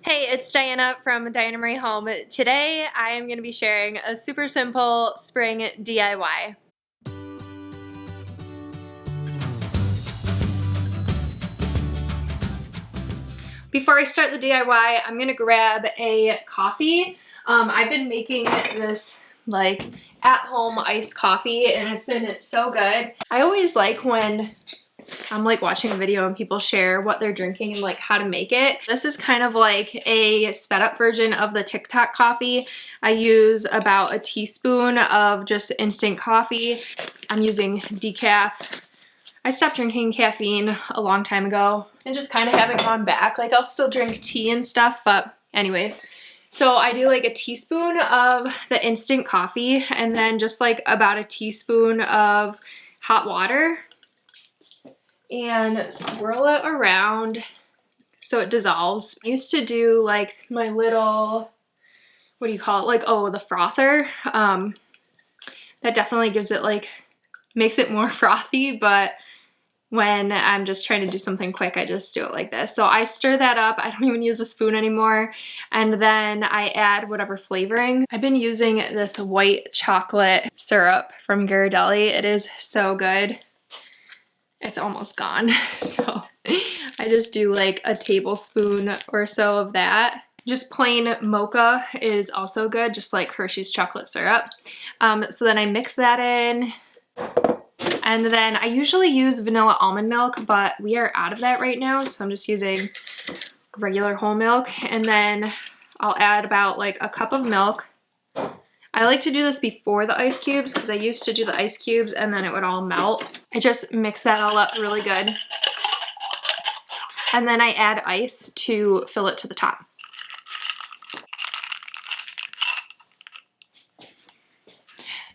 Hey, it's Diana from Diana Marie Home. Today I am going to be sharing a super simple spring DIY. Before I start the DIY, I'm going to grab a coffee. I've been making this like at-home iced coffee and it's been so good. I always like when I'm like watching a video and people share what they're drinking and like how to make it. This is kind of like a sped up version of the TikTok coffee. I use about a teaspoon of just instant coffee. I'm using decaf. I stopped drinking caffeine a long time ago and just kind of haven't gone back. Like I'll still drink tea and stuff, but anyways. So I do like a teaspoon of the instant coffee and then just like about a teaspoon of hot water. And swirl it around so it dissolves. I used to do like my little, what do you call it? Like, oh, the frother. That definitely gives it like, makes it more frothy, but when I'm just trying to do something quick, I just do it like this. So I stir that up. I don't even use a spoon anymore. And then I add whatever flavoring. I've been using this white chocolate syrup from Ghirardelli. It is so good. It's almost gone. So I just do like a tablespoon or so of that. Just plain mocha is also good, just like Hershey's chocolate syrup. So then I mix that in. And then I usually use vanilla almond milk, but we are out of that right now. So I'm just using regular whole milk. And then I'll add about like a cup of milk. I like to do this before the ice cubes because I used to do the ice cubes and then it would all melt. I just mix that all up really good. And then I add ice to fill it to the top.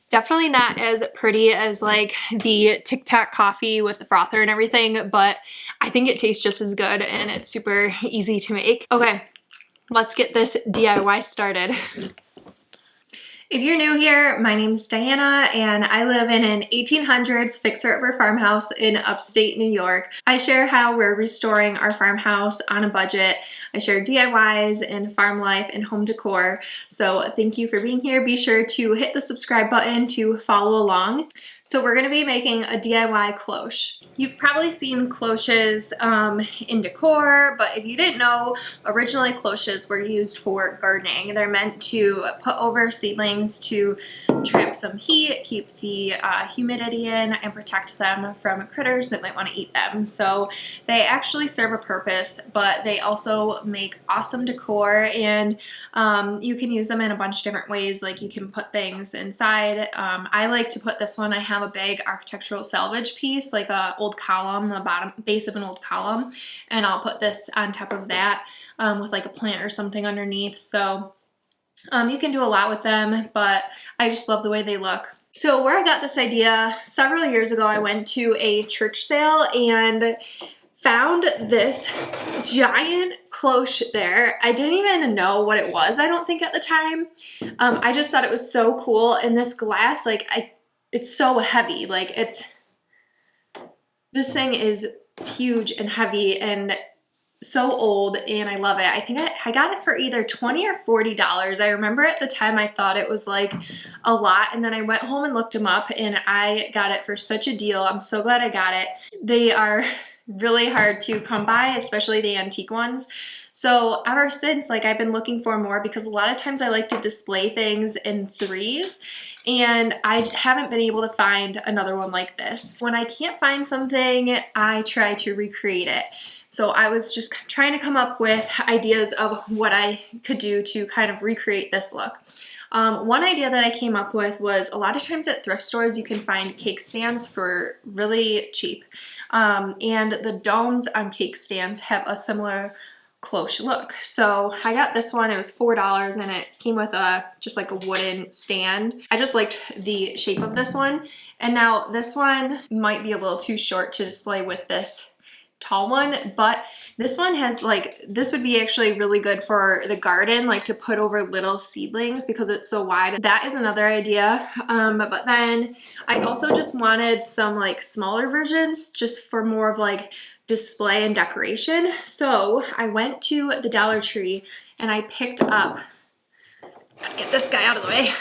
Definitely not as pretty as like the TikTok coffee with the frother and everything, but I think it tastes just as good and it's super easy to make. Okay, let's get this DIY started. If you're new here, my name is Diana and I live in an 1800s fixer-upper farmhouse in upstate New York. I share how we're restoring our farmhouse on a budget. I share DIYs and farm life and home decor. So thank you for being here. Be sure to hit the subscribe button to follow along. So we're going to be making a DIY cloche. You've probably seen cloches in decor, but if you didn't know, originally cloches were used for gardening. They're meant to put over seedlings to trap some heat, keep the humidity in, and protect them from critters that might want to eat them. So they actually serve a purpose, but they also make awesome decor, and you can use them in a bunch of different ways. Like you can put things inside. I like to put this one, I have a big architectural salvage piece, like a old column, the bottom base of an old column, and I'll put this on top of that with like a plant or something underneath. So you can do a lot with them, but I just love the way they look. So where I got this idea, several years ago I went to a church sale and found this giant cloche there. I didn't even know what it was, I don't think, at the time. I just thought it was so cool. And this glass, like it's so heavy. Like this thing is huge and heavy and so old, and I love it. I think I got it for either $20 or $40. I remember at the time I thought it was like a lot, and then I went home and looked them up and I got it for such a deal. I'm so glad I got it. They are really hard to come by, especially the antique ones. So ever since, like, I've been looking for more because a lot of times I like to display things in threes and I haven't been able to find another one like this. When I can't find something, I try to recreate it. So I was just trying to come up with ideas of what I could do to kind of recreate this look. One idea that I came up with was a lot of times at thrift stores you can find cake stands for really cheap. And the domes on cake stands have a similar cloche look. So I got this one, it was $4 and it came with just like a wooden stand. I just liked the shape of this one. And now this one might be a little too short to display with this tall one, but this one has like, this would be actually really good for the garden, like to put over little seedlings because it's so wide. That is another idea. But then I also just wanted some like smaller versions just for more of like display and decoration. So I went to the Dollar Tree and I picked up, gotta get this guy out of the way.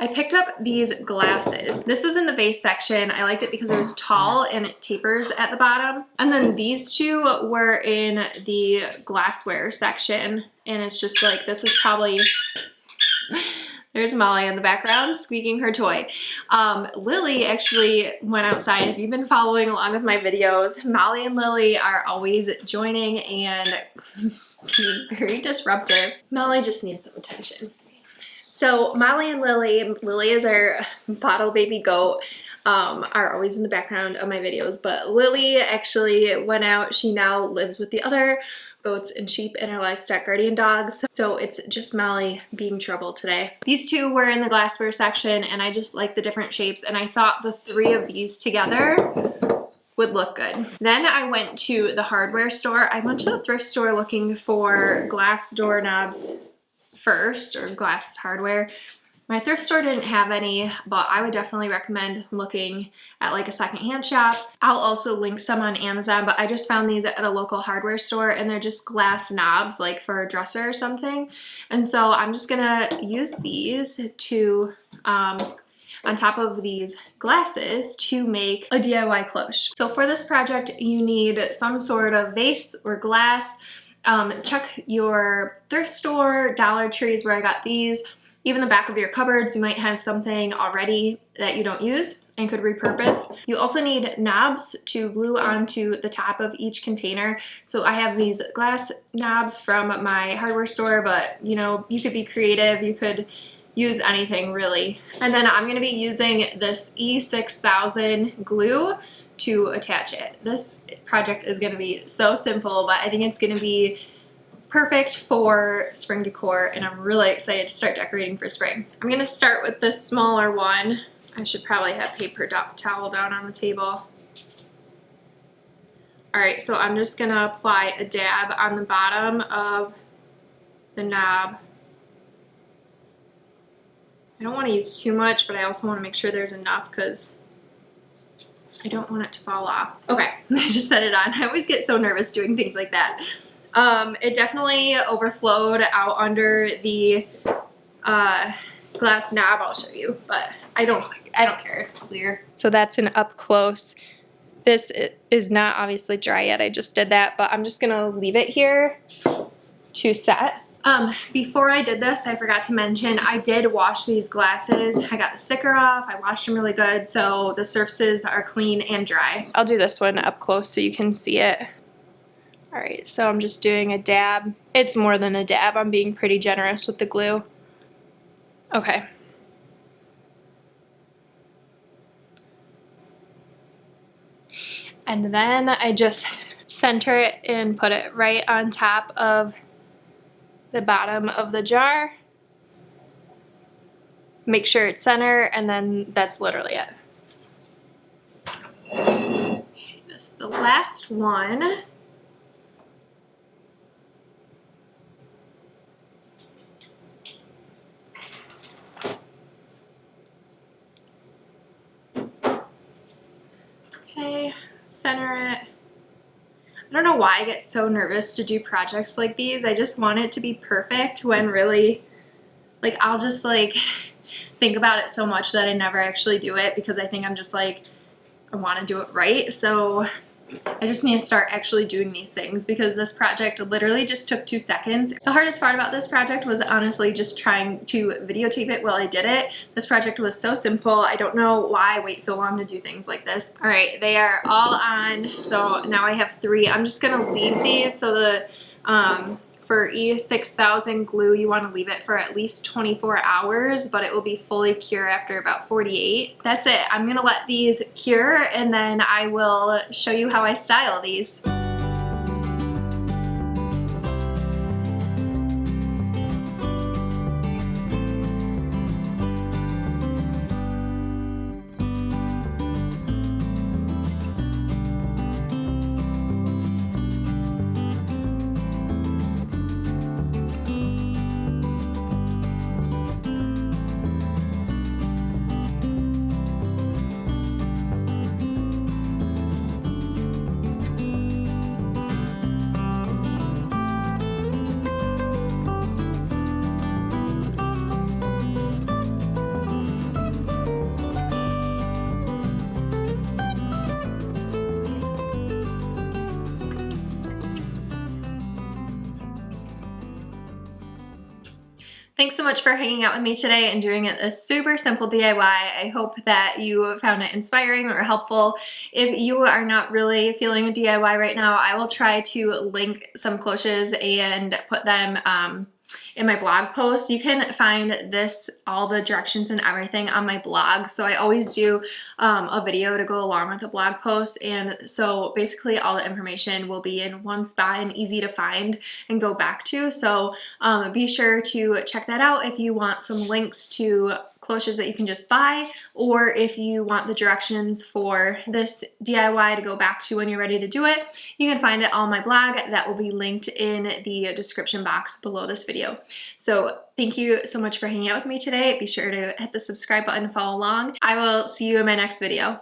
I picked up these glasses. This was in the vase section. I liked it because it was tall and it tapers at the bottom. And then these two were in the glassware section. And it's just like, this is probably, there's Molly in the background squeaking her toy. Lily actually went outside. If you've been following along with my videos, Molly and Lily are always joining and being very disruptive. Molly just needs some attention. So Molly and Lily is our bottle baby goat, are always in the background of my videos, but Lily actually went out. She now lives with the other goats and sheep and our livestock guardian dogs. So it's just Molly being trouble today. These two were in the glassware section and I just like the different shapes and I thought the three of these together would look good. Then I went to the hardware store. I went to the thrift store looking for glass doorknobs first, or glass hardware. My thrift store didn't have any, but I would definitely recommend looking at like a secondhand shop. I'll also link some on Amazon, but I just found these at a local hardware store and they're just glass knobs like for a dresser or something. And so I'm just gonna use these to, on top of these glasses to make a DIY cloche. So for this project, you need some sort of vase or glass. Check your thrift store, Dollar Tree is where I got these. Even the back of your cupboards, you might have something already that you don't use and could repurpose. You also need knobs to glue onto the top of each container. So I have these glass knobs from my hardware store, but you know, you could be creative, you could use anything really. And then I'm gonna be using this E6000 glue to attach it. This project is gonna be so simple, but I think it's gonna be perfect for spring decor and I'm really excited to start decorating for spring. I'm gonna start with this smaller one. I should probably have paper towel down on the table. All right, so I'm just gonna apply a dab on the bottom of the knob. I don't wanna use too much, but I also wanna make sure there's enough because I don't want it to fall off. Okay, I just set it on. I always get so nervous doing things like that. It definitely overflowed out under the glass knob. I'll show you, but I don't care. It's clear. So that's an up close. This is not obviously dry yet. I just did that, but I'm just gonna leave it here to set. Before I did this, I forgot to mention, I did wash these glasses. I got the sticker off. I washed them really good, so the surfaces are clean and dry. I'll do this one up close so you can see it. All right, so I'm just doing a dab. It's more than a dab. I'm being pretty generous with the glue. Okay. And then I just center it and put it right on top of the bottom of the jar. Make sure it's center, and then that's literally it. This is the last one. Okay, center it. I don't know why I get so nervous to do projects like these. I just want it to be perfect when really, like, I'll just like think about it so much that I never actually do it because I think I'm just like, I want to do it right. So I just need to start actually doing these things because this project literally just took 2 seconds. The hardest part about this project was honestly just trying to videotape it while I did it. This project was so simple. I don't know why I wait so long to do things like this. All right, they are all on. So now I have 3. I'm just gonna leave these so the, for E6000 glue, you want to leave it for at least 24 hours, but it will be fully cure after about 48. That's it. I'm gonna let these cure and then I will show you how I style these. Thanks so much for hanging out with me today and doing a super simple DIY. I hope that you found it inspiring or helpful. If you are not really feeling a DIY right now, I will try to link some cloches and put them in my blog post. You can find all the directions and everything on my blog. So I always do a video to go along with the blog post. And so basically all the information will be in one spot and easy to find and go back to. So be sure to check that out if you want some links to cloches that you can just buy, or if you want the directions for this DIY to go back to when you're ready to do it, you can find it on my blog. That will be linked in the description box below this video. So thank you so much for hanging out with me today. Be sure to hit the subscribe button and follow along. I will see you in my next video.